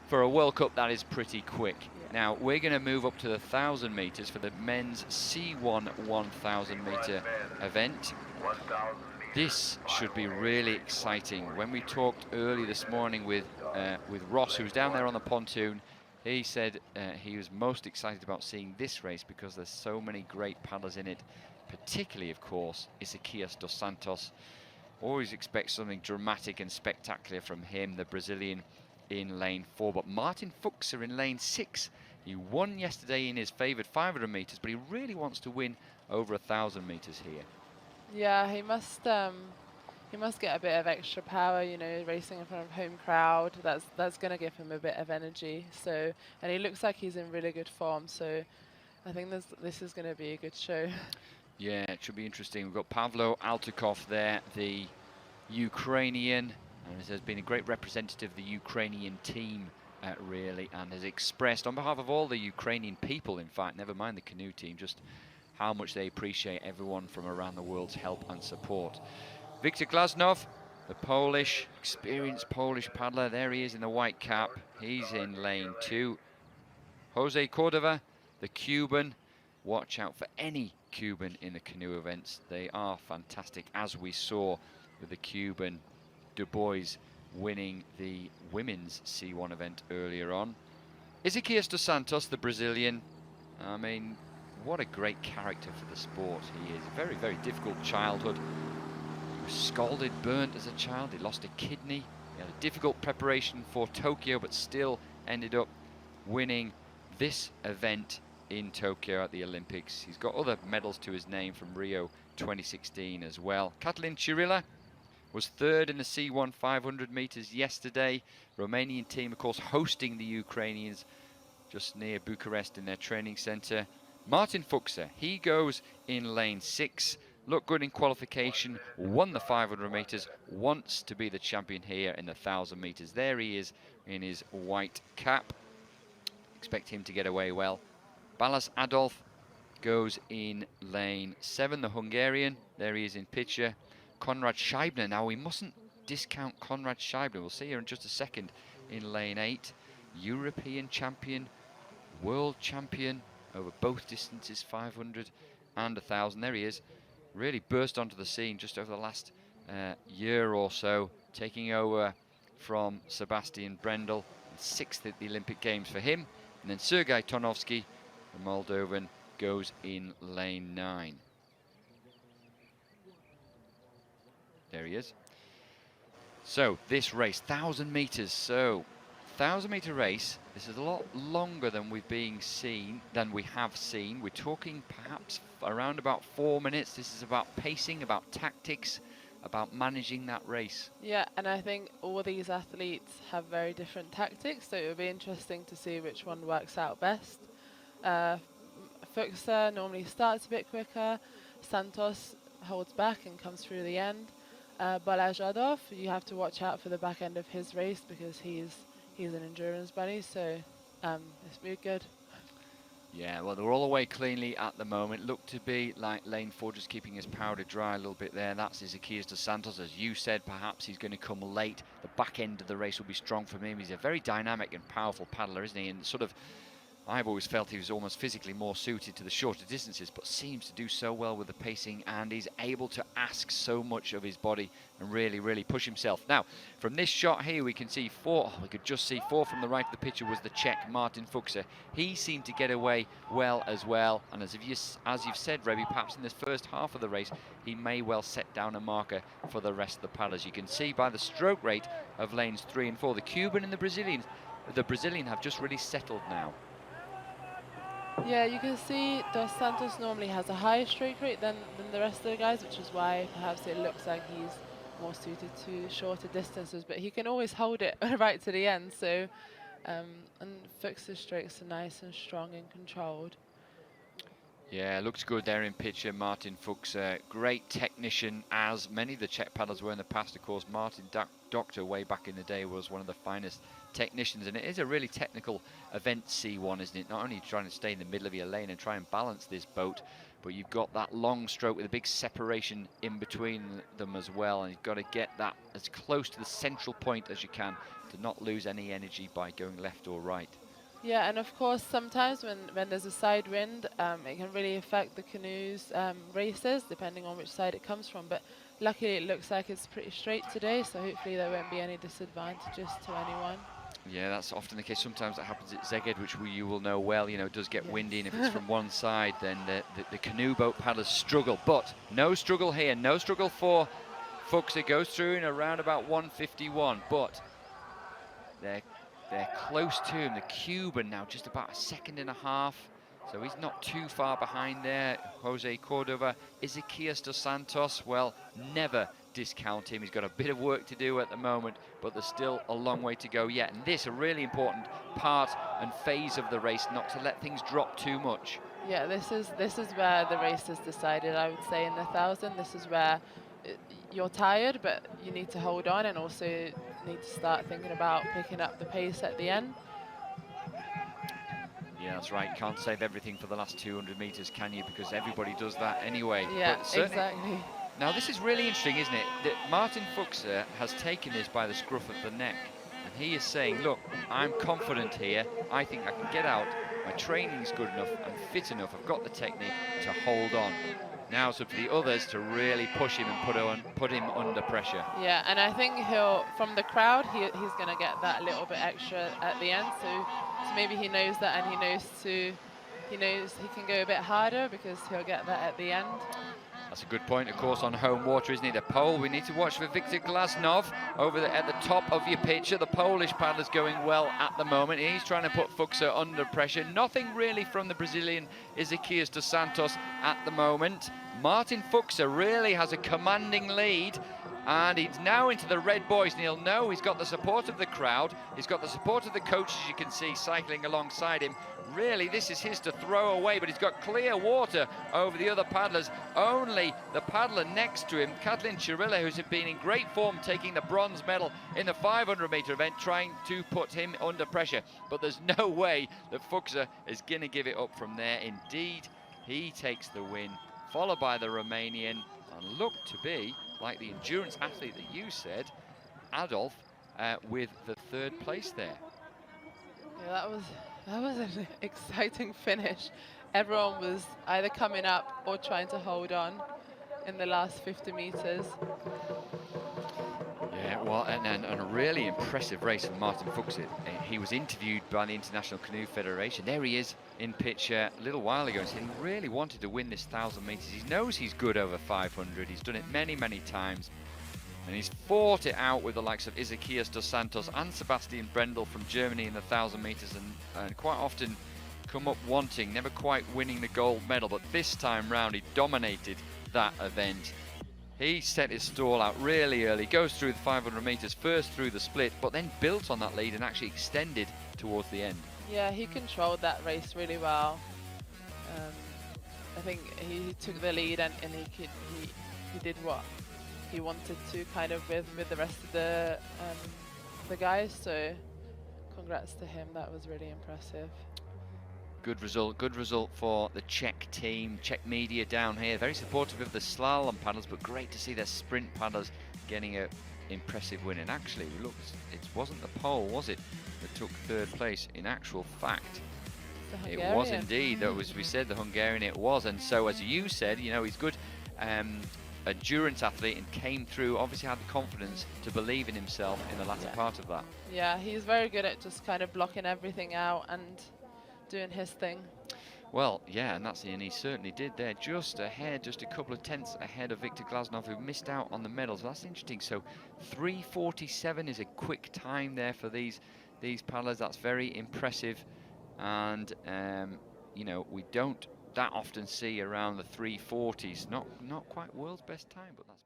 For a World Cup, that is pretty quick. Yeah. Now, we're going to move up to the 1,000 metres for the men's C1 1,000 metre event. This should be really exciting. When we talked early this morning with Ross, who's down there on the pontoon, he said he was most excited about seeing this race because there's so many great paddlers in it, particularly, of course, Isaquias dos Santos. Always expect something dramatic and spectacular from him, the Brazilian, in lane 4. But Martin FUKSA in lane 6. He won yesterday in his favoured 500 metres, but he really wants to win over 1,000 metres here. Yeah, he must get a bit of extra power, you know, racing in front of home crowd. That's going to give him a bit of energy. So, and he looks like he's in really good form. So, I think this is going to be a good show. Yeah, it should be interesting. We've got Pavlo ALTUKHOV there, the Ukrainian, and has been a great representative of the Ukrainian team, really, and has expressed on behalf of all the Ukrainian people, in fact, never mind the canoe team, just how much they appreciate everyone from around the world's help and support. Wiktor GLAZUNOW, the Polish, experienced Polish paddler, there he is in the white cap. He's in lane 2. Jose Cordova, the Cuban. Watch out for any Cuban in the canoe events. They are fantastic, as we saw with the Cuban Du Bois winning the women's C1 event earlier on. Isaquias dos Santos, the Brazilian. I mean, what a great character for the sport he is. A very, very difficult childhood. He was scalded, burnt as a child. He lost a kidney. He had a difficult preparation for Tokyo, but still ended up winning this event in Tokyo at the Olympics. He's got other medals to his name from Rio 2016 as well. Catalin Chirila was 3rd in the C1 500 metres yesterday. Romanian team, of course, hosting the Ukrainians just near Bucharest in their training centre. Martin FUKSA, he goes in lane 6. Looked good in qualification, won the 500 metres, wants to be the champion here in the 1,000 metres. There he is in his white cap. Expect him to get away well. Balazs Adolf goes in lane 7, the Hungarian. There he is in picture. Conrad SCHEIBNER. Now, we mustn't discount Conrad SCHEIBNER. We'll see here in just a second in lane 8. European champion, world champion over both distances, 500 and 1,000. There he is. Really burst onto the scene just over the last year or so, taking over from Sebastian Brendel. 6th at the Olympic Games for him. And then Sergei Tonovsky, the Moldovan, goes in lane 9. There he is. So this race, 1,000 metres. So 1,000 metre race. This is a lot longer than we have seen. We're talking perhaps around about 4 minutes. This is about pacing, about tactics, about managing that race. Yeah, and I think all these athletes have very different tactics, so it will be interesting to see which one works out best. FUKSA normally starts a bit quicker. Santos holds back and comes through the end. Balazs Adolf, you have to watch out for the back end of his race because he's an endurance bunny, so it's really good. Yeah, well, they're all away cleanly at the moment. Look to be like lane 4, just keeping his powder dry a little bit there. That's Isaquias dos Santos. As you said, perhaps he's going to come late. The back end of the race will be strong for him. He's a very dynamic and powerful paddler, isn't he? And sort of, I've always felt he was almost physically more suited to the shorter distances, but seems to do so well with the pacing, and he's able to ask so much of his body and really, really push himself. Now, from this shot here, we can see 4. We could just see 4 from the right of the picture was the Czech, Martin FUKSA. He seemed to get away well as well, and as you've said, Rebby, perhaps in this first half of the race, he may well set down a marker for the rest of the paddlers. You can see by the stroke rate of lanes 3 and 4, the Cuban and the Brazilian have just really settled now. Yeah, you can see Dos Santos normally has a higher stroke rate than the rest of the guys, which is why perhaps it looks like he's more suited to shorter distances, but he can always hold it right to the end. So, and FUKSA's strokes are nice and strong and controlled. Yeah, looks good there in picture, Martin FUKSA. Great technician, as many of the Czech paddlers were in the past. Of course, Martin Doctor, way back in the day, was one of the finest technicians, and it is a really technical event, C1, isn't it? Not only trying to stay in the middle of your lane and try and balance this boat, but you've got that long stroke with a big separation in between them as well, and you've got to get that as close to the central point as you can to not lose any energy by going left or right. Yeah, and of course, sometimes when there's a side wind, it can really affect the canoe's races, depending on which side it comes from. But luckily, it looks like it's pretty straight today, so hopefully there won't be any disadvantages to anyone. Yeah, that's often the case. Sometimes that happens at Szeged, which you will know well. You know, it does get windy, and if it's from one side, then the canoe boat paddlers struggle. But no struggle here, no struggle for FUKSA. Goes through in around about 151, but they're close to him. The Cuban now just about a second and a half, so he's not too far behind there. Jose Cordova, Ezequias dos Santos, well, never discount him. He's got a bit of work to do at the moment, but there's still a long way to go yet. And this, a really important part and phase of the race, not to let things drop too much. Yeah, this is where the race is decided, I would say, in the 1,000. This is where you're tired, but you need to hold on, and also need to start thinking about picking up the pace at the end. Yeah, that's right. You can't save everything for the last 200 meters, can you? Because everybody does that anyway. Yeah, but exactly. Now, this is really interesting, isn't it? That Martin FUKSA has taken this by the scruff of the neck. And he is saying, look, I'm confident here. I think I can get out. My training's good enough. I'm fit enough. I've got the technique to hold on. Now it's up to the others to really push him and put him under pressure. Yeah, and I think from the crowd, he's going to get that little bit extra at the end. So maybe he knows that, and he knows he can go a bit harder because he'll get that at the end. That's a good point, of course, on home water, isn't it? The pole, we need to watch for Wiktor GLAZUNOW over at the top of your picture. The Polish paddler's going well at the moment. He's trying to put FUKSA under pressure. Nothing really from the Brazilian Ezequias dos Santos at the moment. Martin FUKSA really has a commanding lead, and he's now into the red boys, and he'll know he's got the support of the crowd. He's got the support of the coaches, you can see, cycling alongside him. Really, this is his to throw away, but he's got clear water over the other paddlers. Only the paddler next to him, Catalin Chirila, who's been in great form, taking the bronze medal in the 500-meter event, trying to put him under pressure. But there's no way that FUKSA is going to give it up from there. Indeed, he takes the win, followed by the Romanian, and looked to be, like the endurance athlete that you said, Adolf, with the third place there. Yeah, that was an exciting finish. Everyone was either coming up or trying to hold on in the last 50 meters. Yeah, well, and a really impressive race from Martin FUKSA. He was interviewed by the International Canoe Federation. There he is in picture a little while ago. He really wanted to win this 1,000 meters. He knows he's good over 500. He's done it many, many times. And he's fought it out with the likes of Ezequias dos Santos and Sebastian Brendel from Germany in the 1,000 meters, and quite often come up wanting, never quite winning the gold medal. But this time round, he dominated that event. He set his stall out really early, goes through the 500 meters, first through the split, but then built on that lead and actually extended towards the end. Yeah, he controlled that race really well. I think he took the lead, and he did what he wanted to, kind of with the rest of the guys. So congrats to him. That was really impressive. Good result for the Czech team. Czech media down here, very supportive of the slalom paddlers, but great to see their sprint paddlers getting an impressive win. And actually, look, it wasn't the Pole, was it, that took third place? In actual fact, it was indeed. That was, we said, the Hungarian. It was, and so as you said, you know, he's good endurance athlete and came through. Obviously, had the confidence to believe in himself in the latter part of that. Yeah, he's very good at just kind of blocking everything out and doing his thing. Well, yeah, and he certainly did there, just ahead, just a couple of tenths ahead of Wiktor GLAZUNOW, who missed out on the medals. That's interesting. So 3:47 is a quick time there for these paddlers. That's very impressive, and you know, we don't that often see around the 3:40s. Not quite world's best time, but that's